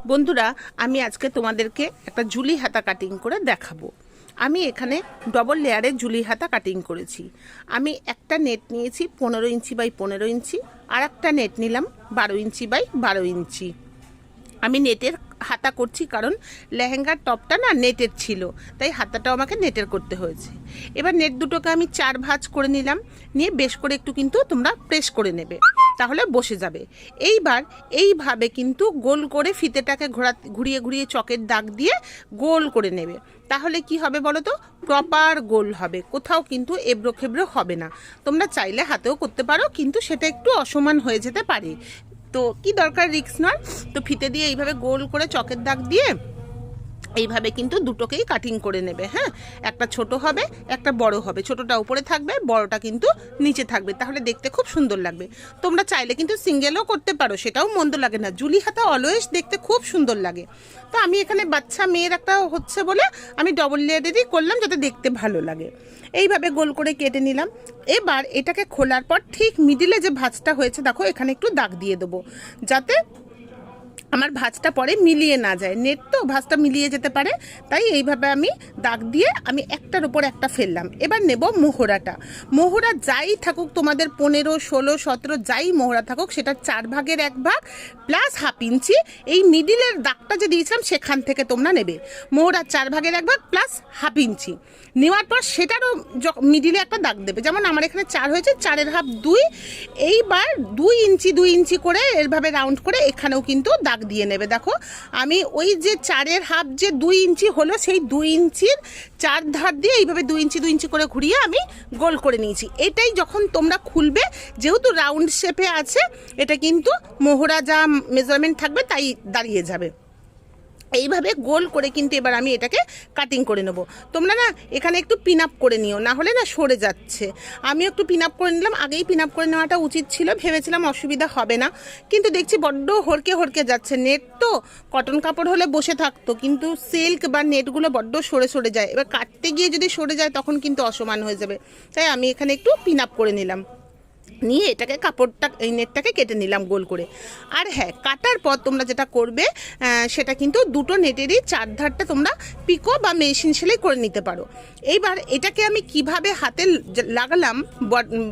বন্ধুরা, আমি আজকে তোমাদেরকে একটা জুলি হাতা কাটিং করে দেখাবো। আমি এখানে ডবল লেয়ারের জুলি হাতা কাটিং করেছি। আমি একটা নেট নিয়েছি 15 ইঞ্চি বাই 15 ইঞ্চি, আর একটা নেট নিলাম 12 ইঞ্চি বাই 12 ইঞ্চি। আমি নেটের হাতা করছি কারণ লেহেঙ্গার টপটা না নেটের ছিল, তাই হাতাটাও আমাকে নেটের করতে হয়েছে। এবার নেট দুটোকে আমি 4 ভাঁজ করে নিলাম, নিয়ে বেশ করে একটু কিন্তু তোমরা প্রেস করে নেবে, তাহলে বসে যাবে। এইবার এইভাবে কিন্তু গোল করে ফিতেটাকে ঘুরিয়ে ঘুরিয়ে চকের দাগ দিয়ে গোল করে নেবে। তাহলে কি হবে বলো তো, প্রপার গোল হবে, কোথাও কিন্তু এবড়ো খেবড়ো হবে না। তোমরা চাইলে হাতেও করতে পারো, কিন্তু সেটা একটু অসমান হয়ে যেতে পারে। তো কি দরকার রিস্ক নয়, তো ফিতে দিয়ে এইভাবে গোল করে চকের দাগ দিয়ে এইভাবে কিন্তু দুটোকেই কাটিং করে নেবে। হ্যাঁ, একটা ছোট হবে, একটা বড় হবে। ছোটটা উপরে থাকবে, বড়টা কিন্তু নিচে থাকবে, তাহলে দেখতে খুব সুন্দর লাগবে। তোমরা চাইলে কিন্তু সিঙ্গেলও করতে পারো, সেটাও মন্দ লাগে না। জুলি হাতা অলওয়েজ দেখতে খুব সুন্দর লাগে। তো আমি এখানে বাচ্চা মেয়ের একটা হচ্ছে বলে আমি ডবল লেয়ারেরই করলাম, যাতে দেখতে ভালো লাগে। এইভাবে গোল করে কেটে নিলাম। এবার এটাকে খোলার পর ঠিক মিডিলে যে ভাঁজটা হয়েছে দেখো, এখানে একটু দাগ দিয়ে দেবো, যাতে আমার ভাঁজটা পরে মিলিয়ে না যায়। নেট তো ভাঁজটা মিলিয়ে যেতে পারে, তাই এইভাবে আমি দাগ দিয়ে আমি একটার উপর একটা ফেললাম। এবার নেব মোহরাটা। মোহরা যাই থাকুক তোমাদের, 15, 16, 17 যাই মোহরা থাকুক, সেটা 4 ভাগের 1 ভাগ প্লাস হাফ ইঞ্চি। এই মিডিলের দাগটা যে দিয়েছিলাম সেখান থেকে তোমরা নেবে। মোহরা 4 ভাগের 1 ভাগ প্লাস হাফ ইঞ্চি নেওয়ার পর সেটারও মিডিলে একটা দাগ দেবে। যেমন আমার এখানে 4 হয়েছে, 4-এর হাফ 2। এইবার 2 ইঞ্চি 2 ইঞ্চি করে এরভাবে রাউন্ড করে এখানেও কিন্তু দাগ দিয়ে নেবে। দেখো, আমি ওই যে 4-এর হাফ যে 2 ইঞ্চি হলো, সেই 2 ইঞ্চির 4 ধার দিয়ে এইভাবে 2 ইঞ্চি 2 ইঞ্চি করে ঘুরিয়ে আমি গোল করে নিয়েছি। এটাই যখন তোমরা খুলবে, যেহেতু রাউন্ড শেপে আছে, এটা কিন্তু মোহরা যা মেজারমেন্ট থাকবে তাই দাঁড়িয়ে যাবে। এইভাবে গোল করে কিন্তু এবার আমি এটাকে কাটিং করে নেব। তোমরা না এখানে একটু পিন আপ করে নিও, না হলে না সরে যাচ্ছে। আমি একটু পিন আপ করে নিলাম, আগেই পিন আপ করে নেওয়াটা উচিত ছিল, ভেবেছিলাম অসুবিধা হবে না, কিন্তু দেখছি বড্ড হড়কে হড়কে যাচ্ছে। নেট তো কটন কাপড় হলে বসে থাকতো, কিন্তু সিল্ক বা নেটগুলো বড্ড সরে সরে যায়। এবার কাটতে গিয়ে যদি সরে যায় তখন কিন্তু অসমান হয়ে যাবে, তাই আমি এখানে একটু পিন আপ করে নিলাম, নিয়ে এটাকে কাপড়টা এই নেটটাকে কেটে নিলাম গোল করে। আর হ্যাঁ, কাটার পর তোমরা যেটা করবে, সেটা কিন্তু দুটো নেটেরই 4 ধারটা তোমরা পিকো বা মেশিন সেলাই করে নিতে পারো। এইবার এটাকে আমি কিভাবে হাতে লাগালাম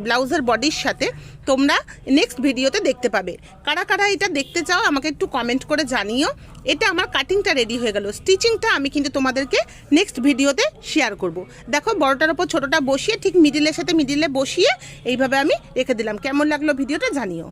ব্লাউজের বডির সাথে, তোমরা নেক্সট ভিডিওতে দেখতে পাবে। কারা কারা এটা দেখতে চাও আমাকে একটু কমেন্ট করে জানিও। এটা আমার কাটিংটা রেডি হয়ে গেল। স্টিচিংটা আমি কিন্তু তোমাদেরকে নেক্সট ভিডিওতে শেয়ার করব। দেখো, বড়টার ওপর ছোটটা বসিয়ে ঠিক মিডিলের সাথে মিডিলে বসিয়ে এইভাবে আমি রেখে দিলাম। কেমন লাগলো ভিডিওটা জানিও।